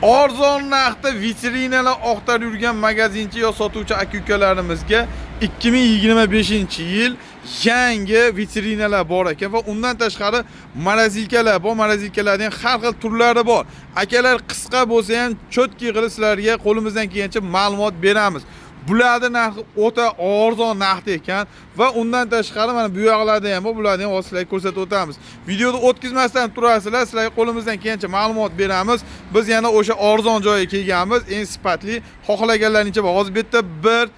Arzon narxda vitrinalar oqtarib yurgan magazinchi yo sotuvchi aka-ukalarimizga 2025-yil yangi vitrinalar bor ekan va undan tashqari morozinkalar bor. Morozinkalarning har xil turlari bor. Akalar qisqa bo'lsa ham cho'tki qilib sizlarga qo'limizdan kelgancha ma'lumot beramiz. Bularning narxi o'ta arzon narxda ekan va undan tashqari mana bu yoqlarda ham bor. Bularni ham sizlarga ko'rsatib o'tamiz. Videoni o'tkazmasdan turasizlar, sizlarga qo'limizdan kelgancha ma'lumot beramiz. Biz yana o'sha arzon joyga kelganmiz, eng sifatli. Xohlaganlarincha bor. Hozir bu yerda 1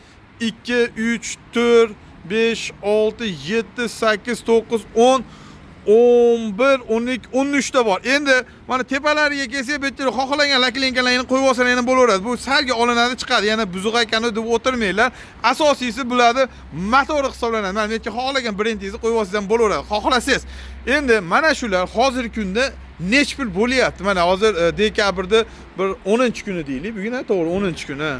2 3 4 5 6 7 8 9 10 11 12 13 ta bor. Endi mana tepalariga kelsak, bu yerda xohlagan laklenkalarni qo'yib olsalar ham bo'laveradi. Bu salga olinadi, chiqadi. Yana buzuq ekani deb o'tirmanglar. Asosiysi bularni motori hisoblanadi. Mana bu yerga xohlagan brendingizni qo'yib olsangiz ham bo'laveradi. Xohlasangiz. Endi mana shular hozirgi kunda nech pul bo'lyapti? Mana hozir dekabrda bir 10-kuni deylik. Bugun to'g'ri 10-kuni.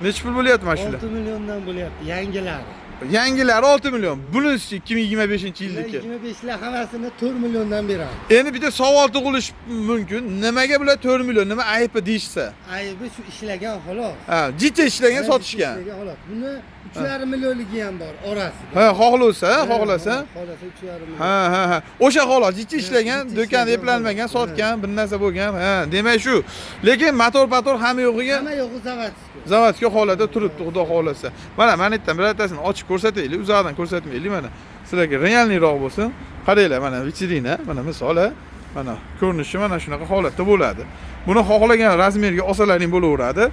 Nech pul bo'lyapti mana shular? 6 milliondan bo'lyapti yangilari. Yangilari 6 million. Bunisi 2025-yildagi. 25lar hammasini 4 milliondan beramiz. Endi bitta savol tug'ilishi mumkin. Nimaga bular 4 million? Nima aybi deyishsa? Aybi shu ishlagan xolos. Ha, jicha ishlagan, sotishgan. Ishlagan xolos. Buni 3,5 millionligi ham bor orasida. Ha, xohlasa, xohlasa. Xohlasa 3,5 million. Ha. O'sha xolos, jicha ishlagan, do'konda eplanmagan, sotgan, bir narsa bo'lgan. Ha, demak shu. Lekin motor hamma yo'g'iga Hamma yo'g'i zavodskiy. zavodga holatda turibdi, xudo xohlasa. Mana yerdan birortasini ochib ko'rsataylik, uzoqdan ko'rsatmaylik mana. Sizlarga realniroq bo'lsin. Qaranglar, mana vitrina, mana misol, mana ko'rinishi mana shunaqa holatda bo'ladi. Buni xohlagan razmerga olsalaring bo'laveradi.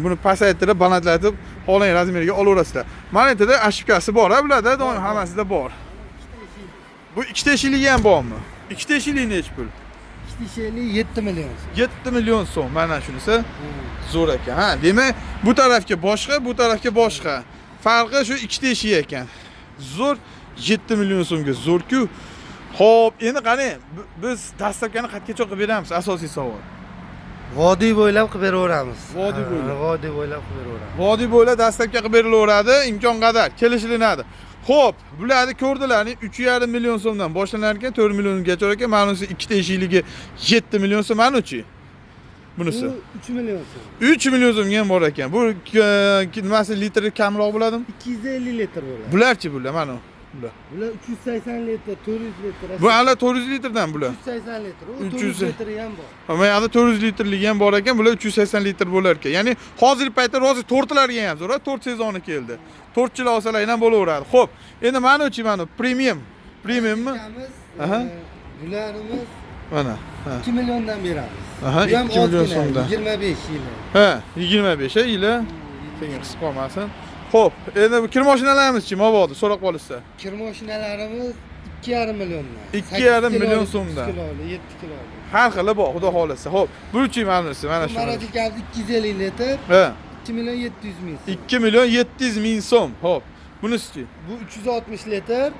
Buni pasaytirib, balandlatib, xohlagan razmerga olaverasizlar. Mana yerda ashibkasi bor, bularda doim hammasida bor. Bu ikkita eshikli ham bormi? Ikkita eshikli nech pul? Ishli 7 million. 7 million so'm mana shunisi. Zo'r ekan. Ha, demak, bu tarafga boshqa, bu tarafga boshqa. Farqi shu ikkita eshik ekan. Zo'r 7 million so'mga zo'r-ku. Xo'p, endi qarang, biz dastavkani qatgacha qilib beramiz, asosiy savol. Vodiy bo'ylab qilib beraveramiz. Vodiy bo'ylab. Vodiy bo'ylab qilib beraveramiz. Vodiy bo'ylab dastavka qilib berilaveradi, imkon qadar kelishilinadi. Xo'p, bularni ko'rdilarni 3,5 million so'mdan boshlanar ekan, 4 milliongacha ekan. Ma'nosi ikkita eshikligi 7 million so'm manuchi. Bunisi. Bu 3 million so'm. 3 million so'mga ham bor ekan. Bu nimasi litri kamroq bo'ladimi? 250 litr bo'ladi. Bularchi bular mana bular. Bular 380 litr, 400 litr. Bu hali 400 litrdan bular. 380 litr. O 300 400 litr ham bor. Mana yoqda 400 litrligi ham bor ekan, bular 380 litr bo'lar ekan. Ya'ni hozirgi paytda rozi to'rtlarga ham zo'r, 4 sezoni keldi. To'rtchilar olsalar ham bo'laveradi. Xo'p, endi manuchi mana premiummi? Aha. Bularimiz Mana. 2 milliondan beramiz. Aha, 2 million so'mdan. 25 yili. Ha, 25 yili. Senga qisqa qolmasin. Xo'p, endi bu kir mashinalarimiz-chi, mabodo so'rab qolishsa. Kir mashinalarimiz 2,5 milliondan. 2,5 million so'mdan. 7 kilo. Har xili bor, xudo xolasa. Xo'p, buchi manisi mana shu. Maratikamiz 250 litr. Ha. 2 million 700 ming. 2 million 700 ming so'm. Xo'p, bunisi-chi? Bu 360 litr.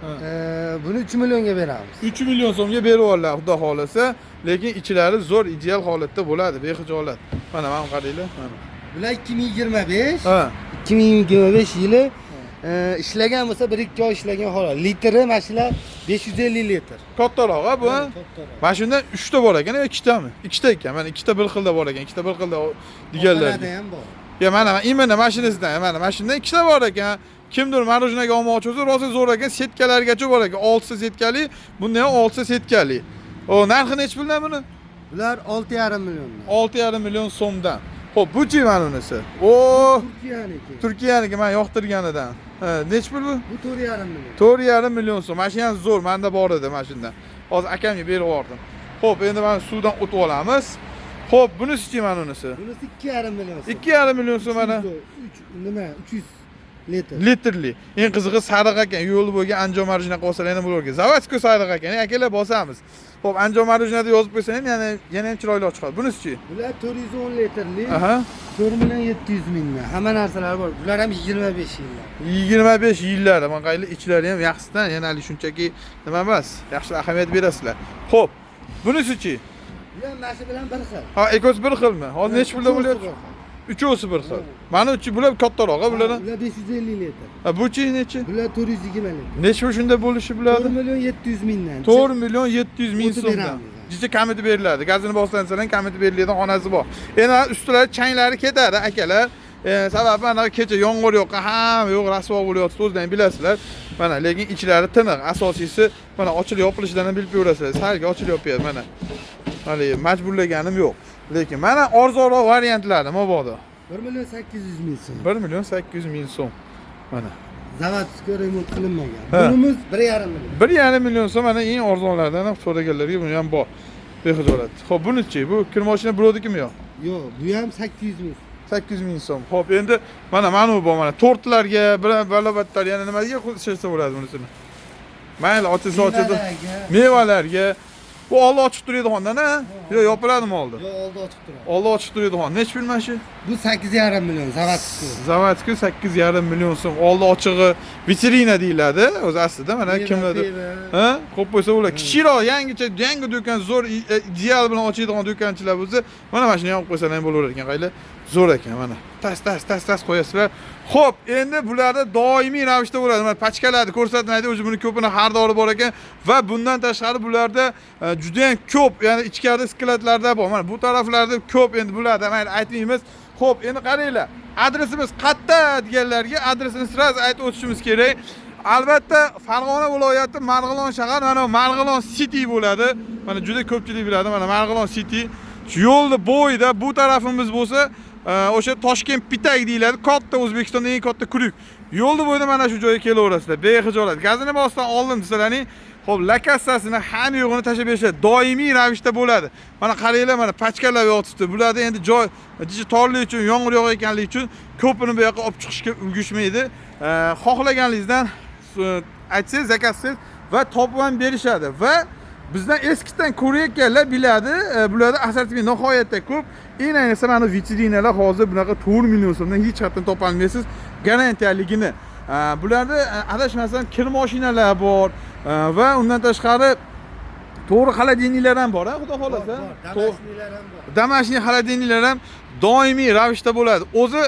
Buni 3 millionga beramiz. 3 million so'mga berib oladilar, xudo xolasa. Lekin ichlari zo'r, ideal holatda bo'ladi, bexijolat. Mana qaranglar, mana. Bular 2025. Ha. 2025 yili ishlagan bo'lsa 1-2 oy ishlagan xolos. Litri mashinlar 550 litr. Kattaroq ha bu. Kattaroq. Mana shundan 3 ta bor ekan, yo 2 tami? 2 ta ekan. Mana 2 ta bir xilda bor ekan, 2 ta bir xilda deganlar. Orqalada ham bor. Ya mana imini mashinasidan, mana mashinadan 2 ta bor ekan. Kimdir marojnaga olmoqchi bo'lsa, rosa zo'r ekan, setkalargacha bor ekan. 6 ta setkali, bunda ham 6 ta setkali. O, narxi nech puldan buni? Bular 6,5 milliondan. 6,5 million so'mdan. Xo'p, buchi mana bunisi. O, Turkiyaniki. Turkiyaniki men yoqtirganidan. Ha, nech pul bu? Bu 4,5 million. 4,5 million so'm. Mashina ham zo'r, menda bor edi mashinadan. Hozir akamga berib yubordim. Xo'p, endi mana suvdan o'tib olamiz. Xo'p, bunisi-chi mana bunisi? Bunisi 2,5 million. 2,5 million so'm mana. 300 litr. Litrli. Eng qizig'i sariq ekan, yo'l bo'lgan Anjom marujna qolsalar ham bo'lar ekan. Zavodskiy sariq ekan. Akalar bosamiz. Xo'p, Anjom marujnada yozib qo'ysangiz yana ham chiroyli chiqadi. Bunisi-chi? Bular 410 litrli. Aha. 4 million 700 mingdan. Hamma narsalar bor. Bular ham 25 yillar. 25 yillar. Mana qayli ichlari ham yaxshidan, yana shunchaki nima emas, yaxshi ahamiyat berasizlar. Xo'p, bunisi-chi? Bular mashi bilan bir xil. Ha, ekosi bir xilmi? Hozir nech pulda bo'lyapti? Uchovsi bir xil. Mana uchi bular kattaroq, bular. Bular 550 litr. Ha, buchi nechi? Bular 420 litr. Nech pul shunda bo'lishi bularni? 4 million 700 mingdan. 4 million 700 ming so'mdan. jicha kamiti beriladi. Gazini boslansalar kamiti beriladigan xonasi bor. Endi ustilari changlari ketadi akalar. Sababi mana kecha yomg'ir yo'qqa ham yo'q rasvo bo'lyapti, o'zlaring bilasizlar. Mana lekin ichlari tiniq. Asosiysi mana ochilib yopilishidan bilib ko'rasizlar. Salga ochilib yopyapti mana. Hali majburlaganim yo'q. Lekin mana arzonroq variantlari mabodo. 1.800.000 so'm. 1.800.000 so'm. Mana. Zavodskiy remont qilinmagan. Bunimiz 1.5 million. 1.5 million so'm mana eng arzonlardan ham so'raganlarga buni ham bor. Bexijolat. Xo'p, bunichi bu kir mashina bo'ladikimi yo'q? Yo'q, bu ham 800.000. 800.000 so'm. Xo'p, endi mana bu bor mana tortlarga, balobatlar yana nimaga qo'shilsa bo'ladi bunisini. Mayli, ochilsa ochadi. Mevalarga. Bu oldi ochib turadi xondan, ha? Yo, yopiladimi oldi? Yo'q, oldi ochiq turadi. Oldi ochib turadi xon. Nech pul mana shu? Bu 8.5 million zavodskiy. Zavodskiy 8.5 million so'm. Oldi ochig'i vitrina deyiladi. O'zi aslida mana kimlardir. Ha? Xo'p bo'lsa ular kichikroq, yangi do'kon, zo'r ideal bilan ochadigan do'konchilar bo'lsa, mana shuni yopib qo'ysalar ham bo'laver ekan, qayli. Zo'r ekan mana. Tas qo'yasizlar. Xo'p, endi bularda doimiy ravishda bo'ladi. Mana pachkalarni ko'rsatmaydi, o'zi buni ko'pini har dori bor ekan va bundan tashqari bularda juda ham ko'p, ya'ni ichkarida sklatlarda bor. Mana bu taraflarda ko'p endi bularda mayli aytmaymiz. Xo'p, endi qaranglar. Adresimiz qayerda deganlarga adresini sirasi aytib o'tishimiz kerak. Albatta, Farg'ona viloyati Marg'ilon shahar, mana Marg'ilon City bo'ladi. Mana juda ko'pchilik biladi, mana Marg'ilon City. Shu yo'lni bo'yida bu tarafimiz bo'lsa, o'sha Toshkent Pitak deyiladi. Katta O'zbekistonning eng katta kuryuk. Yo'lni bo'yida mana shu joyga kelaverasizlar. Bexijolat. Gazini bosdan oldim desalarning, xo'p, lakassasini hamma yo'g'ini tashab berishadi. Doimiy ravishda bo'ladi. Mana qaranglar, mana pachkalar yotibdi. Bularda endi joy torlik uchun, yomg'ir yog'ayotganligi uchun ko'pini bu yoqqa olib chiqishga ulgurishmaydi. Xohlaganingizdan aytsangiz, zakazsangiz va topib ham berishadi va bizdan eskidan ko'rayotganlar biladi. Bularda assortiment nihoyatda ko'p. Eng ayniqsa mana vitrinalar hozir bunaqa 4 million so'mdan hech qayerdan topa olmaysiz. Garantiyaligini. Bularda adashmasam kir mashinalar bor va undan tashqari to'g'ri xolodilniklar ham bor, xudo xolasa. Damashnilar ham bor. Damashnik xolodilniklar ham doimiy ravishda bo'ladi. O'zi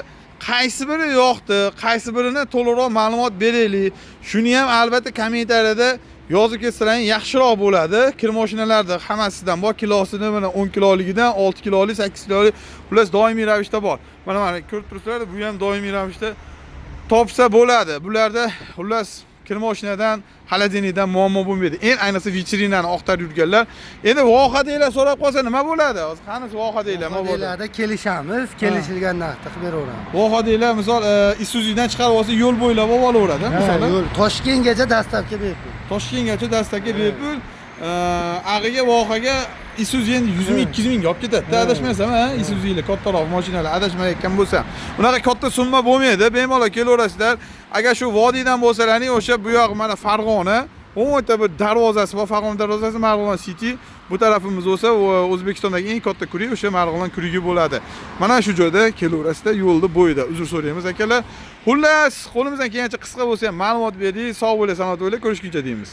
qaysi biri yoqdi, qaysi birini to'liqroq ma'lumot beraylik. Shuni ham albatta kommentariyada yozib ketsalaring yaxshiroq bo'ladi. Kir mashinalarda hammasidan bor, kilosini mana 10 kiloligidan 6 kilolik, 8 kilolik ular doimiy ravishda bor. Mana ko'rib turibsizlar, bu ham doimiy ravishda topsa bo'ladi. Bularda xullas kir mashinadan, xolodilnikdan muammo bo'lmaydi. Eng ayniqsa vitrinani oqtarib yurganlar. Endi vohadanglar so'rab qolsa nima bo'ladi? Hozir qanisi vohadanglar? Vohadanglarda kelishamiz, kelishilgan narxda qilib beraveramiz. Vohadanglar misol Isuzu'dan chiqarib olsa yo'l bo'ylab olaveradi, masalan. Yo'l Toshkentgacha dastavka bepul. Toshkentgacha dastavka bepul. Ag'iga vohaga Isuzu endi 100 ming, 200 ming olib ketadi. Adashmasam, ha? Isuzu'lar kattaroq mashinalar adashmayotgan bo'lsa, unaqa katta summa bo'lmaydi. Bemalol kelaverasizlar. Agar shu vodiydan bo'lsalaring, o'sha bu yoq mana Farg'ona, o'nta bir darvozasi bor, Farg'ona darvozasi, Marg'ilon City. Bu tarafimiz bo'lsa, O'zbekistondagi eng katta kuryuk o'sha Marg'ilon kuryugi bo'ladi. Mana shu joyda kelaverasizlar, yo'lda bo'yida. Uzr so'raymiz akalar. Xullas, qo'limizdan kelgancha qisqa bo'lsa ham ma'lumot berdik. Sog' bo'ling, salomat bo'ling, ko'rishguncha deymiz.